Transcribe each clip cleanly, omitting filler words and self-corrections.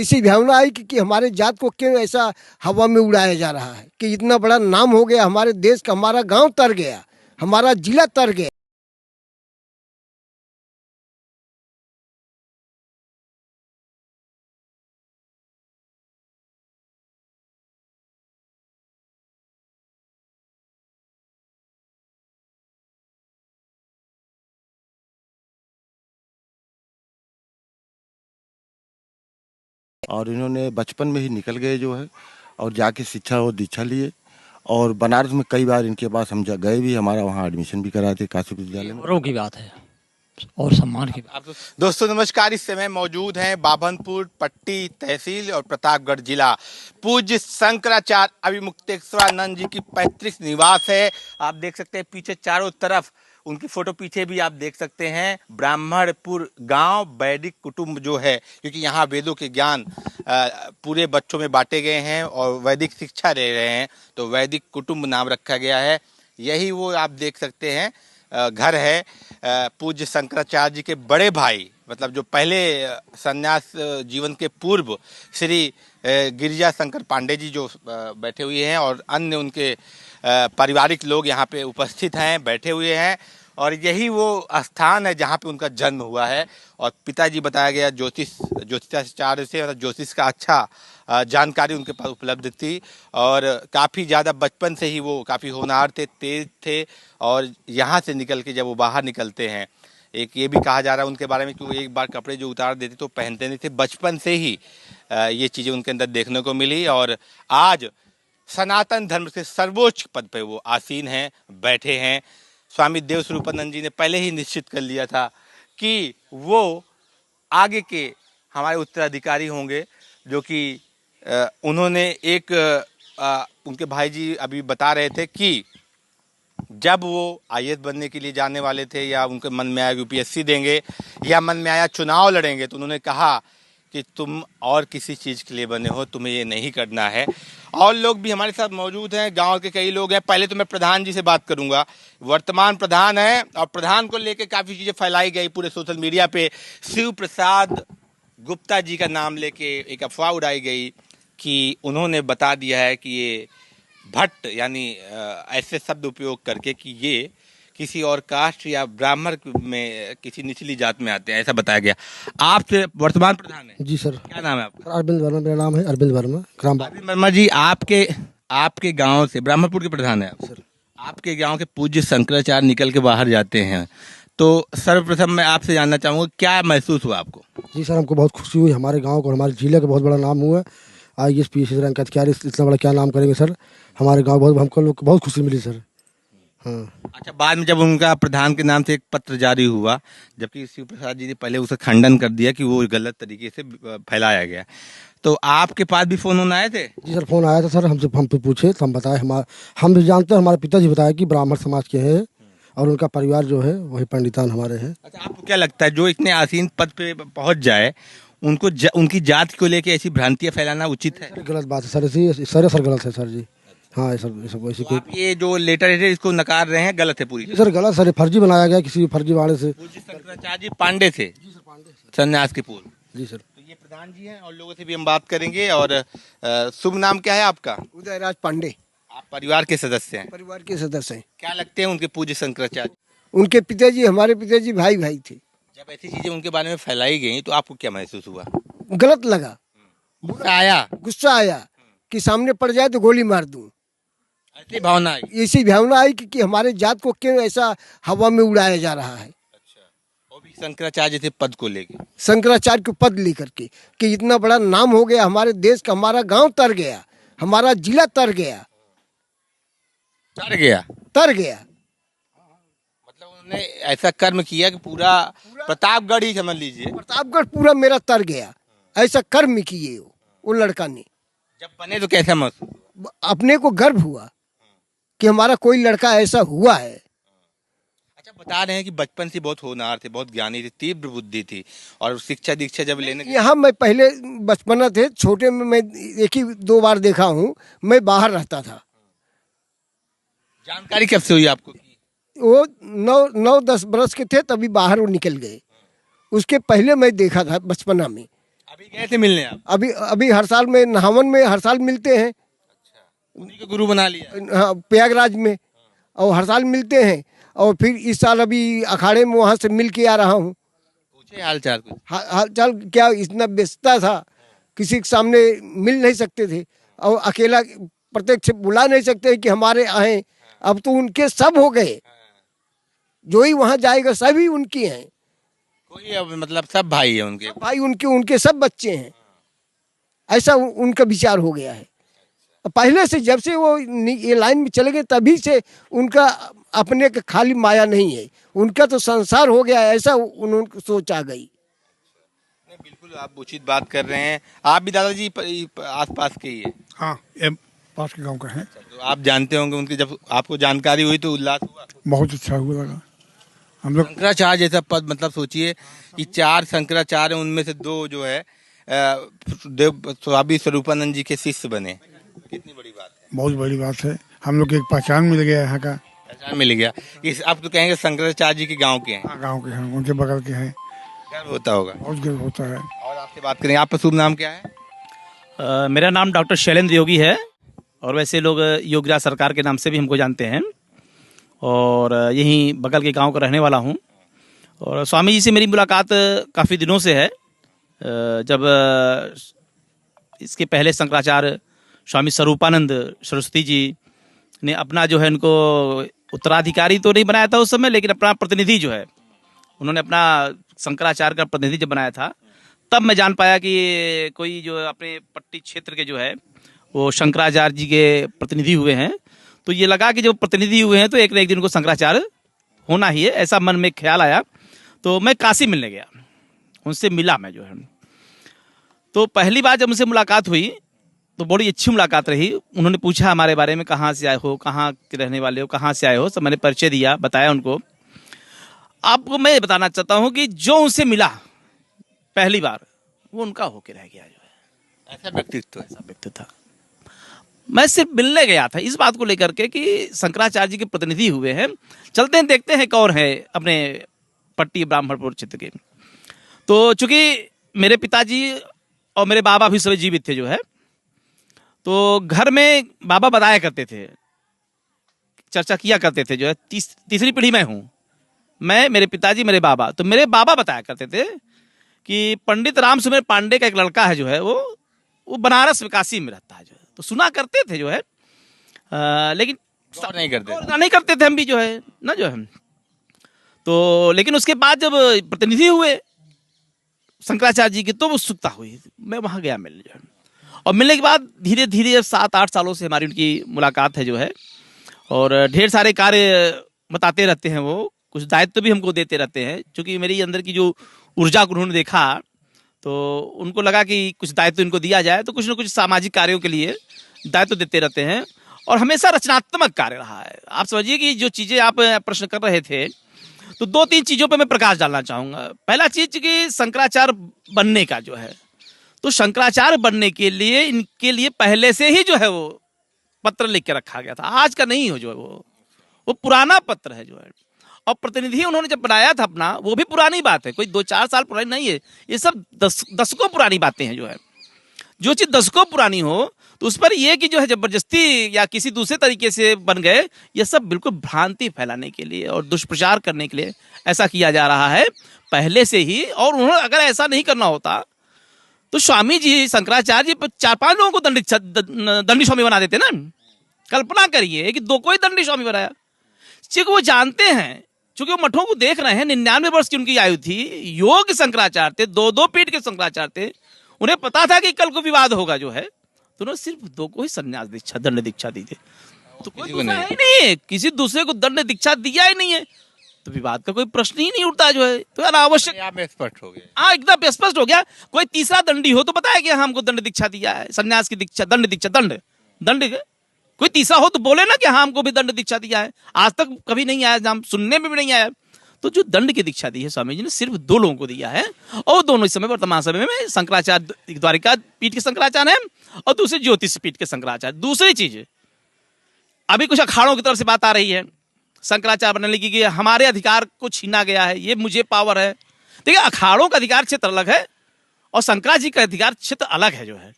इसी भावना आई कि हमारे जात को क्यों ऐसा हवा में उड़ाया जा रहा है कि इतना बड़ा नाम हो गया हमारे देश का, हमारा गांव तर गया, हमारा जिला तर गया। और इन्होंने बचपन में ही निकल गए जो है, और जाके शिक्षा और दीक्षा लिए। और बनारस में कई बार इनके पास हम गए भी, हमारा वहाँ एडमिशन भी कराए थे काशी विश्वविद्यालय में। गौरव की बात है और सम्मान की बात। दोस्तों नमस्कार, इस समय मौजूद हैं बाभनपुर पट्टी तहसील और प्रतापगढ़ जिला। पूज्य शंकराचार्य अभिमुक्तेश्वरानंद जी की पैतृक निवास है। आप देख सकते हैं पीछे चारों तरफ उनकी फोटो, पीछे भी आप देख सकते हैं ब्राह्मणपुर गांव, वैदिक कुटुंब जो है, क्योंकि यहाँ वेदों के ज्ञान पूरे बच्चों में बांटे गए हैं और वैदिक शिक्षा दे रहे हैं, तो वैदिक कुटुंब नाम रखा गया है। यही वो आप देख सकते हैं घर है। पूज्य शंकराचार्य जी के बड़े भाई, मतलब जो पहले संन्यास जीवन के पूर्व श्री गिरिजा शंकर पांडे जी जो बैठे हुए हैं, और अन्य उनके पारिवारिक लोग यहाँ पे उपस्थित हैं, बैठे हुए हैं। और यही वो स्थान है जहाँ पे उनका जन्म हुआ है। और पिताजी बताया गया ज्योतिषाचार्य से, मतलब ज्योतिष का अच्छा जानकारी उनके पास उपलब्ध थी, और काफ़ी ज़्यादा बचपन से ही वो काफ़ी होनहार थे, तेज थे। और यहाँ से निकल के जब वो बाहर निकलते हैं, एक ये भी कहा जा रहा है उनके बारे में कि वो एक बार कपड़े जो उतार देते तो पहनते नहीं थे। बचपन से ही ये चीज़ें उनके अंदर देखने को मिली, और आज सनातन धर्म के सर्वोच्च पद पे वो आसीन हैं, बैठे हैं। स्वामी देवस्वरूपानंद जी ने पहले ही निश्चित कर लिया था कि वो आगे के हमारे उत्तराधिकारी होंगे, जो कि उन्होंने एक उनके भाई जी अभी बता रहे थे कि जब वो आईएएस बनने के लिए जाने वाले थे, या उनके मन में आया यूपीएससी देंगे, या मन में आया चुनाव लड़ेंगे, तो उन्होंने कहा कि तुम और किसी चीज़ के लिए बने हो, तुम्हें ये नहीं करना है। और लोग भी हमारे साथ मौजूद हैं, गांव के कई लोग हैं। पहले तो मैं प्रधान जी से बात करूंगा, वर्तमान प्रधान है, और प्रधान को लेकर काफ़ी चीज़ें फैलाई गई पूरे सोशल मीडिया पे। शिव प्रसाद गुप्ता जी का नाम लेके एक अफवाह उड़ाई गई कि उन्होंने बता दिया है कि ये भट्ट, यानी ऐसे शब्द उपयोग करके कि ये किसी और कास्ट या ब्राह्मण में किसी निचली जात में आते हैं, ऐसा बताया गया। आप वर्तमान प्रधान हैं जी सर। क्या नाम है आपका? अरविंद वर्मा मेरा नाम है, अरविंद वर्मा, ग्राम। अरविंद वर्मा जी, आपके गांव से ब्राह्मणपुर के प्रधान है आप सर। आपके गांव के पूज्य शंकराचार्य निकल के बाहर जाते हैं, तो सर्वप्रथम मैं आपसे जानना चाहूँगा क्या महसूस हुआ आपको? जी सर, हमको बहुत खुशी हुई, हमारे गांव को, हमारे जिले का बहुत बड़ा नाम हुआ। आईएएस पीएस रैंक का अधिकारी, इतना बड़ा क्या नाम करेंगे सर। हमारे गांव बहुत, हमको लोग को बहुत खुशी मिली सर। हाँ। अच्छा, बाद में जब उनका प्रधान के नाम से एक पत्र जारी हुआ, जबकि शिव प्रसाद जी ने पहले उसे खंडन कर दिया कि वो गलत तरीके से फैलाया गया, तो आपके पास भी फोन होने आए थे? जी सर, फोन आया था सर, हमसे, हम पे पूछे तो हम बताए, हम भी जानते हैं, हमारे पिताजी बताया कि ब्राह्मण समाज के हैं, और उनका परिवार जो है वही पंडितान हमारे हैं। अच्छा, आपको क्या लगता है जो इतने आसीन पद पे पहुंच जाए, उनको उनकी जात को लेके ऐसी भ्रांतियां फैलाना उचित है? गलत बात है सर, ऐसी सर गलत है सर जी। हाँ सर, ऐसी तो आप ये जो लेटर है इसको नकार रहे हैं, गलत है पूरी? जी सर गलत सर, फर्जी बनाया गया किसी फर्जी वाले से। पूज्य शंकराचार्य जी पांडे थे संन्यास के पूर्व। जी सर। तो ये प्रधान जी हैं, और लोगों से भी हम बात करेंगे। और शुभ नाम क्या है आपका? उदयराज पांडे। आप परिवार के सदस्य हैं? परिवार के सदस्य हैं। क्या लगते हैं उनके पूज्य शंकराचार्य? उनके पिताजी, हमारे पिताजी भाई भाई थे। जब ऐसी चीजें उनके बारे में फैलाई गई तो आपको क्या महसूस हुआ? गलत लगा, गुस्सा आया कि सामने पड़ जाए तो गोली मार दूं। ऐसी भावना आई? ऐसी भावना आई कि हमारे जात को क्यों ऐसा हवा में उड़ाया जा रहा है। अच्छा, वो भी शंकराचार्य थे पद को लेके? शंकराचार्य को पद लेकर के कि इतना बड़ा नाम हो गया हमारे देश का, हमारा गांव तर गया, हमारा जिला तर गया। तर गया मतलब उन्होंने ऐसा कर्म किया कि पूरा प्रतापगढ़ ही समझ लीजिए, प्रतापगढ़ पूरा मेरा तर गया। ऐसा कर्म किए वो लड़का ने। जब बने तो कैसा महसूस हुआ? अपने को गर्व हुआ कि हमारा कोई लड़का ऐसा हुआ है। अच्छा, बता रहे हैं कि बचपन से बहुत होनहार थे, बहुत ज्ञानी थे, तीव्र बुद्धि थी, और शिक्षा दीक्षा जब लेने यहाँ मैं पहले बचपना थे, छोटे में मैं एक ही दो बार देखा हूँ, मैं बाहर रहता था। जानकारी कब से हुई आपको? वो 9-10 बरस के थे तभी बाहर वो निकल गए। उसके पहले मैं देखा था बचपना में। अभी गए थे मिलने आप? अभी अभी हर साल में नहावन में हर साल मिलते हैं। उन्हीं को गुरु बना लिया? हाँ, प्रयागराज में, और हर साल मिलते हैं। और फिर इस साल अभी अखाड़े में वहाँ से मिल के आ रहा हूँ। पूछे हाल चाल कुछ? हाल चाल क्या, इतना व्यस्तता था, किसी के सामने मिल नहीं सकते थे, और अकेला प्रत्यक्ष बुला नहीं सकते कि हमारे आए। अब तो उनके सब हो गए, जो ही वहाँ जाएगा सभी उनकी हैं। कोई अब मतलब सब भाई है उनके? भाई उनके उनके सब बच्चे हैं, ऐसा उनका विचार हो गया है। पहले से जब से वो ये लाइन में चले गए तभी से उनका अपने का खाली माया नहीं है, उनका तो संसार हो गया है, ऐसा उन्होंने सोच आ गई। नहीं, बिल्कुल आप उचित बात कर रहे हैं। आप भी दादाजी आसपास के ही है? हाँ, ये पास के गांव का है। तो आप जानते होंगे उनकी, जब आपको जानकारी हुई तो उल्लास हुआ? बहुत अच्छा हुआ लगा। हम लोग शंकराचार्य जैसा पद, मतलब सोचिए कि 4 शंकराचार्य, उनमें से 2 जो है देव स्वामी स्वरूपानंद जी के शिष्य बने। कितनी बड़ी बात है। बहुत बड़ी बात है, हम लोग की एक पहचान मिल गया यहाँ का। पहचान मिल गया। इस आप तो कहेंगे शंकराचार्य जी के गांव के हैं। हाँ, गांव के हैं, उनके बगल के हैं। गर्व होता होगा। बहुत गर्व होता है। और आपसे बात करें, आपका शुभ नाम क्या है? मेरा नाम डॉक्टर शैलेंद्र योगी है, और वैसे लोग योगीराज सरकार के नाम से भी हमको जानते हैं, और यहीं बगल के गांव का रहने वाला हूं। और स्वामी जी से मेरी मुलाकात काफ़ी दिनों से है। जब इसके पहले शंकराचार्य स्वामी स्वरूपानंद सरस्वती जी ने अपना जो है इनको उत्तराधिकारी तो नहीं बनाया था उस समय, लेकिन अपना प्रतिनिधि जो है उन्होंने अपना शंकराचार्य का प्रतिनिधि जब बनाया था, तब मैं जान पाया कि कोई जो अपने पट्टी क्षेत्र के जो है वो शंकराचार्य जी के प्रतिनिधि हुए हैं। तो ये लगा कि जब प्रतिनिधि हुए हैं तो एक न एक दिन उनको शंकराचार्य होना ही है, ऐसा मन में ख्याल आया। तो मैं काशी मिलने गया, उनसे मिला मैं जो है। तो पहली बार जब उनसे मुलाकात हुई तो बड़ी अच्छी मुलाकात रही। उन्होंने पूछा हमारे बारे में, कहाँ से आए हो, कहाँ के रहने वाले हो, कहाँ से आए हो, सब मैंने परिचय दिया, बताया उनको। आपको मैं बताना चाहता हूँ कि जो उनसे मिला पहली बार, वो उनका होके रह गया जो है। ऐसा व्यक्तित्व? ऐसा व्यक्ति था। मैं सिर्फ मिलने गया था इस बात को लेकर के कि शंकराचार्य जी के प्रतिनिधि हुए हैं, चलते हैं देखते हैं कौन है अपने पट्टी ब्राह्मणपुर क्षेत्र के। तो चूंकि मेरे पिताजी और मेरे बाबा भी सभी जीवित थे जो है, तो घर में बाबा बताया करते थे, चर्चा किया करते थे जो है। तीसरी पीढ़ी में हूँ मैं, मेरे पिताजी, मेरे बाबा। तो मेरे बाबा बताया करते थे कि पंडित राम सुमेर पांडे का एक लड़का है जो है वो बनारस में, काशी में रहता है जो है। तो सुना करते थे जो है, लेकिन गौर नहीं करते थे। नहीं करते थे हम भी जो है ना जो है। तो लेकिन उसके बाद जब प्रतिनिधि हुए शंकराचार्य जी की, तो उत्सुकता हुई, मैं वहाँ गया मिलने जो है। और मिलने के बाद धीरे धीरे 7-8 सालों से हमारी उनकी मुलाकात है जो है, और ढेर सारे कार्य बताते रहते हैं वो, कुछ दायित्व भी हमको देते रहते हैं। क्योंकि मेरी अंदर की जो ऊर्जा को उन्होंने देखा, तो उनको लगा कि कुछ दायित्व इनको दिया जाए, तो कुछ न कुछ सामाजिक कार्यों के लिए दायित्व देते रहते हैं। और हमेशा रचनात्मक कार्य रहा है। आप समझिए कि जो चीज़ें आप प्रश्न कर रहे थे, तो 2-3 चीज़ों पे मैं प्रकाश डालना चाहूँगा। पहला चीज़ कि शंकराचार्य बनने का जो है, तो शंकराचार्य बनने के लिए इनके लिए पहले से ही जो है वो पत्र लिख के रखा गया था। आज का नहीं हो जो है वो पुराना पत्र है जो है। और प्रतिनिधि उन्होंने जब बनाया था अपना, वो भी पुरानी बात है, कोई 2-4 साल पुरानी नहीं है। ये सब दशकों पुरानी बातें हैं जो है। जो चीज़ दशकों पुरानी हो तो उस पर यह कि जो है जबरदस्ती या किसी दूसरे तरीके से बन गए, ये सब बिल्कुल भ्रांति फैलाने के लिए और दुष्प्रचार करने के लिए ऐसा किया जा रहा है पहले से ही। और उन्होंने अगर ऐसा नहीं करना होता तो स्वामी जी, शंकराचार्य जी 4-5 लोगों को दंडी स्वामी बना देते ना। कल्पना करिए कि 2 को ही दंडी स्वामी बनाया। क्योंकि वो जानते हैं, चूंकि वो मठों को देख रहे हैं, 99 वर्ष की उनकी आयु थी, योग शंकराचार्य थे, 2-2 पीठ के शंकराचार्य थे। उन्हें पता था कि कल को विवाद होगा जो है, तो उन्होंने सिर्फ 2 को ही संन्यास दीक्षा, दंड दीक्षा दी थी। तो कोई दूसरा है ही नहीं है, किसी दूसरे को दंड दीक्षा दिया ही नहीं है, तो विवाद का कोई प्रश्न ही नहीं उठता जो है। तो अनावश्यक आप स्पष्ट हो गए। हाँ, एकदम स्पष्ट हो गया। कोई तीसरा दंडी हो तो बताया कि हमको दंड दीक्षा दिया है, संन्यास की दीक्षा, दंड दीक्षा, दंड कोई तीसरा हो तो बोले ना कि हाँ हमको भी दंड दीक्षा दिया है। आज तक कभी नहीं आया, हम सुनने में भी नहीं आया। तो जो दंड की दीक्षा दी है स्वामी जी ने, सिर्फ 2 लोगों को दिया है, और दोनों इस समय वर्तमान समय में शंकराचार्य द्वारिका पीठ के शंकराचार्य हैं और दूसरे ज्योतिष पीठ के शंकराचार्य। दूसरी चीज, अभी कुछ अखाड़ों की तरफ से बात आ रही है शंकराचार्य बनने लगी कि हमारे अधिकार को छीना गया है, ये मुझे पावर है। देखिए, अखाड़ों का अधिकार क्षेत्र अलग है और शंकराचार्य जी का अधिकार क्षेत्र अलग है जो है।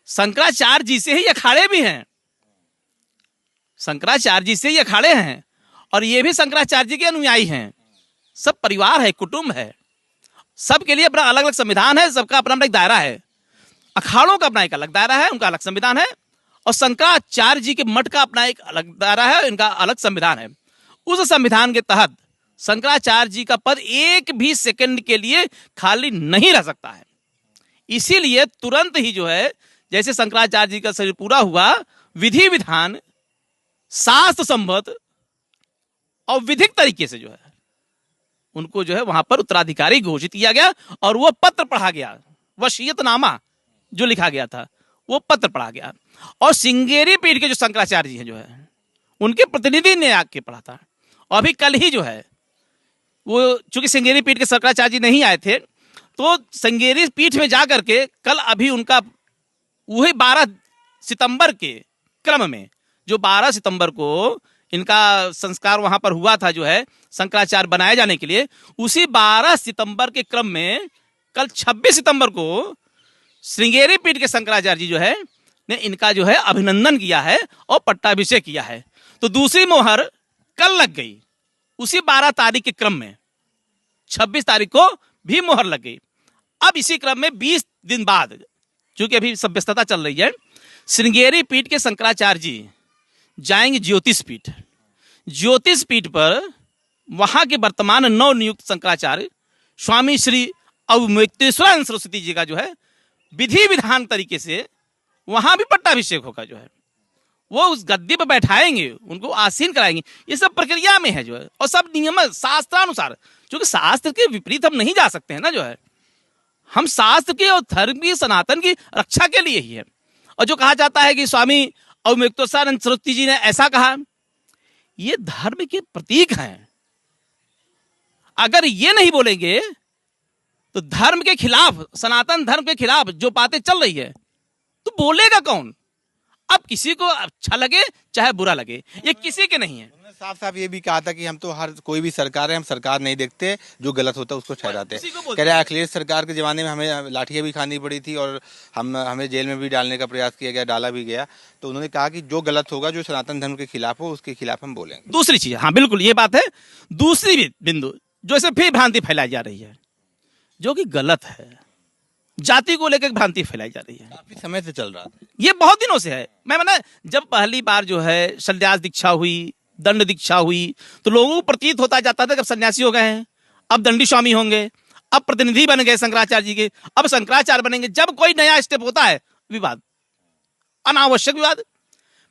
शंकराचार्य जी से ही अखाड़े भी हैं, शंकराचार्य जी से ही अखाड़े हैं, और ये भी शंकराचार्य जी के अनुयायी हैं। सब परिवार है, कुटुंब है, सबके लिए अपना अलग अलग संविधान है, सबका अपना अपना एक दायरा है। अखाड़ों का अपना एक अलग दायरा है, उनका अलग संविधान है, और शंकराचार्य जी के मठ का अपना एक अलग दायरा है, इनका अलग संविधान है। उस संविधान के तहत शंकराचार्य जी का पद एक भी सेकंड के लिए खाली नहीं रह सकता है। इसीलिए तुरंत ही जो है, जैसे शंकराचार्य जी का शरीर पूरा हुआ, विधि विधान शास्त्र संबद्ध और विधिक तरीके से जो है उनको जो है वहां पर उत्तराधिकारी घोषित किया गया, और वो पत्र पढ़ा गया, वसीयतनामा जो लिखा गया था वो पत्र पढ़ा गया। और श्रृंगेरी पीठ के जो शंकराचार्य जी हैं जो है, उनके प्रतिनिधि ने आके पढ़ा था। और अभी कल ही जो है वो, चूंकि श्रृंगेरी पीठ के शंकराचार्य जी नहीं आए थे, तो श्रृंगेरी पीठ में जाकर के कल अभी उनका वही 12 सितंबर के क्रम में, जो 12 सितंबर को इनका संस्कार वहां पर हुआ था जो है शंकराचार्य बनाए जाने के लिए, उसी 12 सितंबर के क्रम में कल 26 सितंबर को श्रृंगेरी पीठ के शंकराचार्य जी जो है ने इनका जो है अभिनंदन किया है और पट्टाभिषेक किया है। तो दूसरी मोहर कल लग गई, उसी 12 तारीख के क्रम में 26 तारीख को भी मोहर लग गई। अब इसी क्रम में 20 दिन बाद, चूंकि अभी सब व्यस्तता चल रही है, श्रृंगेरी पीठ के शंकराचार्य जी जाएंगे ज्योतिष पीठ। ज्योतिष पीठ पर वहां के वर्तमान नव नियुक्त शंकराचार्य स्वामी श्री अवमुक्तेश्वर सरस्वती जी का जो है विधि विधान तरीके से वहां भी पट्टाभिषेक होगा जो है, वो उस गद्दी पर बैठाएंगे, उनको आसीन कराएंगे। ये सब प्रक्रिया में है जो है, और सब नियम शास्त्रानुसार, क्योंकि शास्त्र के विपरीत हम नहीं जा सकते हैं ना जो है, हम शास्त्र के और धर्म की सनातन की रक्षा के लिए ही है। और जो कहा जाता है कि स्वामी अवमुक्तेश्वर सरस्वती जी ने ऐसा कहा, ये धर्म के प्रतीक हैं। अगर ये नहीं बोलेंगे तो धर्म के खिलाफ, सनातन धर्म के खिलाफ जो बातें चल रही है, तो बोलेगा कौन? अब किसी को अच्छा लगे चाहे बुरा लगे, ये किसी के नहीं है। उन्होंने साफ साफ ये भी कहा था कि हम तो हर कोई भी सरकार है, हम सरकार नहीं देखते, जो गलत होता है उसको ठहराते हैं। कह रहे अखिलेश सरकार के जमाने में हमें लाठियां भी खानी पड़ी थी और हमें जेल में भी डालने का प्रयास किया गया, डाला भी गया। तो उन्होंने कहा कि जो गलत होगा, जो सनातन धर्म के खिलाफ हो, उसके खिलाफ हम बोलेंगे। दूसरी चीज, हाँ बिल्कुल ये बात है। दूसरी बिंदु जो इसे फिर भ्रांति फैलाई जा रही है, जो कि गलत है, जाति को लेकर भ्रांति फैलाई जा रही है, काफी समय से चल रहा था, ये बहुत दिनों से है। मैं जब पहली बार जो है संन्यास दीक्षा हुई, दंड दीक्षा हुई, तो लोगों को प्रतीत होता जाता था कि अब सन्यासी हो गए हैं, अब दंडी स्वामी होंगे, अब प्रतिनिधि बन गए शंकराचार्य जी के, अब शंकराचार्य बनेंगे। जब कोई नया स्टेप होता है, विवाद, अनावश्यक विवाद।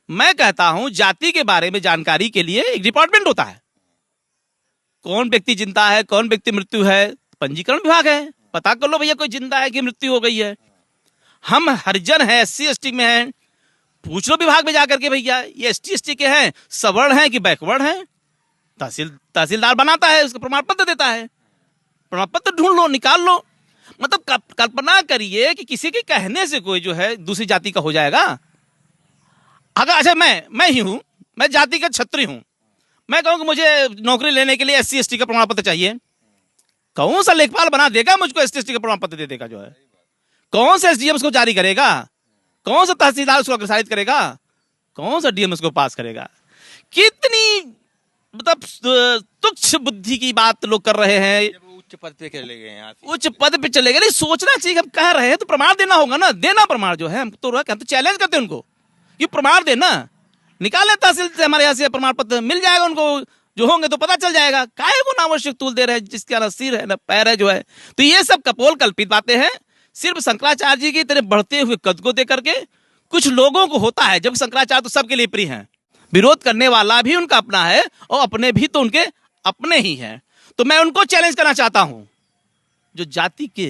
मैं कहता हूं जाति के बारे में जानकारी के लिए एक डिपार्टमेंट होता है, कौन व्यक्ति जिंदा है, कौन व्यक्ति मृत्यु है, पंजीकरण विभाग है, पता कर लो भैया कोई जिंदा है कि मृत्यु हो गई है। हम हरिजन हैं, SC ST में हैं, पूछ लो विभाग में जाकर के भैया ये ST ST के हैं, सवर्ण हैं कि बैकवर्ड हैं। तहसीलदार बनाता है, उसका प्रमाण पत्र देता है, प्रमाण पत्र ढूंढ लो, निकाल लो। मतलब कल्पना करिए कि किसी के कहने से कोई जो है दूसरी जाति का हो जाएगा। अगर अच्छा मैं ही हूं, मैं जाति का क्षत्रिय हूं, मैं कहूं कि मुझे नौकरी लेने के लिए SC ST का प्रमाण पत्र चाहिए, कौन सा लेखपाल बना देगा मुझको SC ST का प्रमाण पत्र दे देगा जो है? कौन सा SDM उसको जारी करेगा? कौन सा तहसीलदार उसको अग्रसारित करेगा? कौन सा DM उसको पास करेगा? कितनी मतलब तुच्छ बुद्धि की बात लोग कर रहे हैं। उच्च पद पे चले गए हैं, उच्च पद पे चले गए, नहीं सोचना चाहिए। हम कह रहे हैं तो प्रमाण देना होगा ना, देना प्रमाण जो है। हम तो चैलेंज करते हैं उनको कि प्रमाण देना, निकाले तहसील से हमारे यहाँ से प्रमाण पत्र मिल जाएगा उनको, जो होंगे तो पता चल जाएगा। काहे को अनावश्यक तूल दे रहे हैं जिसका ना सिर है ना पैर है जो है। तो ये सब कपोल कल्पित बातें हैं। सिर्फ शंकराचार्य जी की तरह बढ़ते हुए कद को दे करके कुछ लोगों को होता है, जब शंकराचार्य तो सबके लिए प्रिय हैं, विरोध करने वाला भी उनका अपना है और अपने भी तो उनके अपने ही हैं। तो मैं उनको चैलेंज करना चाहता हूं, जो जाति के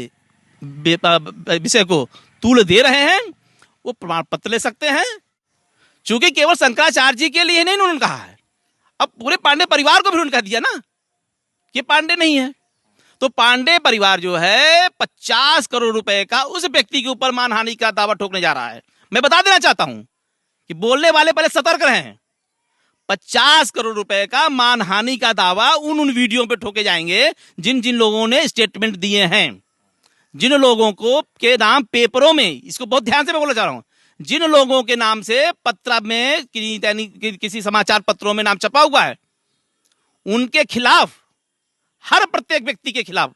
विषय को तूल दे रहे हैं वो प्रमाण पत्र ले सकते हैं। चूंकि केवल शंकराचार्य जी के लिए नहीं उन्होंने कहा है, अब पूरे पांडे परिवार को भी उन्होंने कह दिया ना कि पांडे नहीं है। तो पांडे परिवार जो है 50 करोड़ रुपए का उस व्यक्ति के ऊपर मानहानि का दावा ठोकने जा रहा है। मैं बता देना चाहता हूं कि बोलने वाले पहले सतर्क रहें। 50 करोड़ रुपए का मानहानि का दावा उन वीडियो पे ठोके जाएंगे जिन जिन लोगों ने स्टेटमेंट दिए हैं, जिन लोगों को के नाम पेपरों में, इसको बहुत ध्यान से मैं बोलना चाह रहा हूं, जिन लोगों के नाम से पत्र में किसी समाचार पत्रों में नाम छपा हुआ है, उनके खिलाफ, हर प्रत्येक व्यक्ति के खिलाफ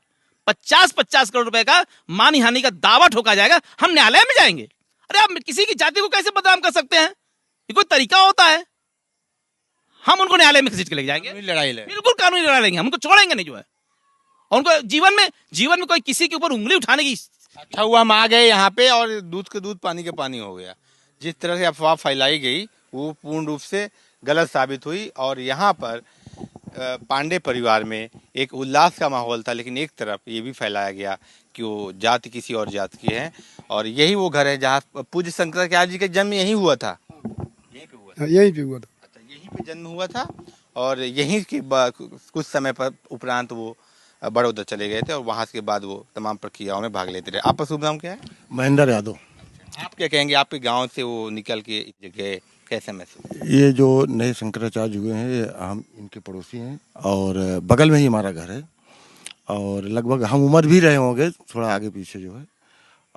50-50 करोड़ रुपए का मानहानि हानि का दावा ठोका जाएगा। हम न्यायालय में जाएंगे। अरे आप किसी की जाति को कैसे बदनाम कर सकते हैं? ये कोई तरीका होता है? हम उनको न्यायालय में खींच के ले जाएंगे, लड़ाई ले, बिल्कुल कानूनी लड़ाई लेंगे, हम उनको छोड़ेंगे नहीं जो है। और उनको जीवन में कोई किसी के ऊपर उंगली उठाने की, अच्छा हुआ हम आ गए यहाँ पे और दूध के दूध पानी के पानी हो गया। जिस तरह से अफवाह फैलाई गई वो पूर्ण रूप से गलत साबित हुई और यहाँ पर पांडे परिवार में एक उल्लास का माहौल था, लेकिन एक तरफ ये भी फैलाया गया कि वो जाति किसी और जात की है और यही वो घर है जहाँ पूज्य शंकराचार्य जी का जन्म यहीं हुआ था। यहीं पे हुआ था। यहीं पे हुआ था। अच्छा, यहीं पे जन्म हुआ था और यहीं के कुछ समय पर उपरांत वो बड़ौदा चले गए थे और वहाँ के बाद वो तमाम प्रक्रियाओं में भाग लेते रहे। आपका शुभ नाम क्या है? महेंद्र यादव। आप क्या कहेंगे, आपके गांव से वो निकल के गए, कैसे महसूस? ये जो नए शंकराचार्य हुए हैं, ये हम इनके पड़ोसी हैं और बगल में ही हमारा घर है और लगभग हम उम्र भी रहे होंगे थोड़ा आगे पीछे जो है।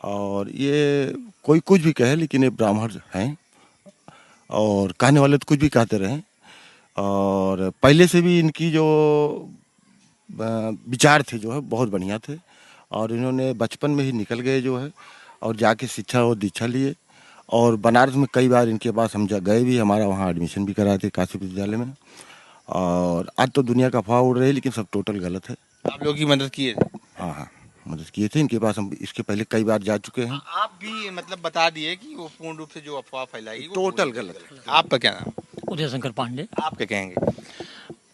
और ये कोई कुछ भी कहे लेकिन ये ब्राह्मण हैं और कहने वाले तो कुछ भी कहते रहे। और पहले से भी इनकी जो विचार थे जो है बहुत बढ़िया थे और इन्होंने बचपन में ही निकल गए जो है और जाके शिक्षा और दीक्षा लिए और बनारस में कई बार इनके पास हम गए भी, हमारा वहाँ एडमिशन भी कराए थे काशी विद्यालय में। और आज तो दुनिया का अफवाह उड़ रही है लेकिन सब टोटल गलत है। आप लोगों की मदद किए? हाँ हाँ, मदद किए थे इनके पास, हम इसके पहले कई बार जा चुके हैं। आप भी मतलब बता दिए कि वो पूर्ण रूप से जो अफवाह फैलाई वो टोटल गलत है। आपका क्या नाम? उदय शंकर पांडे। आप क्या कहेंगे?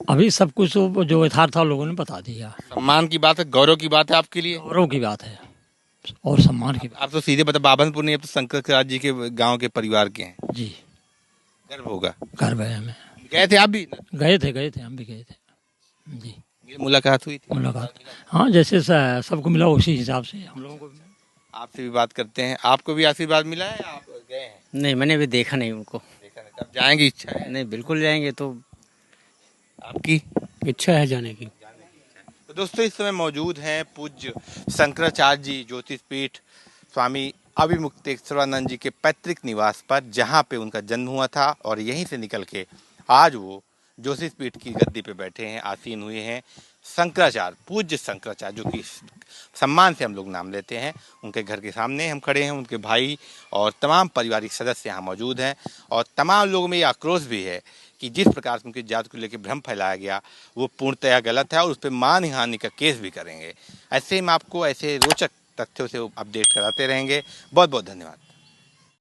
अभी सब कुछ जो यथार्थ था लोगों ने बता दिया। सम्मान की बात है, गौरव की बात है आपके लिए? गौरव की बात है और सम्मान की बात। आप तो सीधे बता बाभनपुर नहीं, अब तो शंकराचार्य जी के गांव के परिवार के हैं। जी, गर्व होगा। घर गए हमें। गए थे आप भी? गए थे, हम भी गए थे। जी, ये मुलाकात हुई थी? मुलाकात, हाँ, जैसे सबको मिला उसी हिसाब से हम लोगों को भी मिला। आपसे भी बात करते हैं। आपको भी आशीर्वाद मिला है? आप गए हैं? नहीं, मैंने अभी देखा नहीं उनको। देखा नहीं, तब जाएंगे, इच्छा है? नहीं, बिल्कुल जाएंगे। तो आपकी इच्छा है जाने की। तो दोस्तों इस समय मौजूद हैं पूज्य शंकराचार्य जी ज्योतिष पीठ स्वामी अभिमुक्तेश्वरानंद जी के पैतृक निवास पर, जहां पे उनका जन्म हुआ था और यहीं से निकल के आज वो ज्योतिष पीठ की गद्दी पे बैठे हैं, आसीन हुए हैं। शंकराचार्य, पूज्य शंकराचार्य, जो कि सम्मान से हम लोग नाम लेते हैं, उनके घर के सामने हम खड़े हैं। उनके भाई और तमाम पारिवारिक सदस्य यहाँ मौजूद हैं और तमाम लोगों में ये आक्रोश भी है कि जिस प्रकार से उनकी जात को लेकर भ्रम फैलाया गया वो पूर्णतया गलत है और उस पर मानहानि का केस भी करेंगे। ऐसे ही हम आपको ऐसे रोचक तथ्यों से अपडेट कराते रहेंगे। बहुत बहुत धन्यवाद।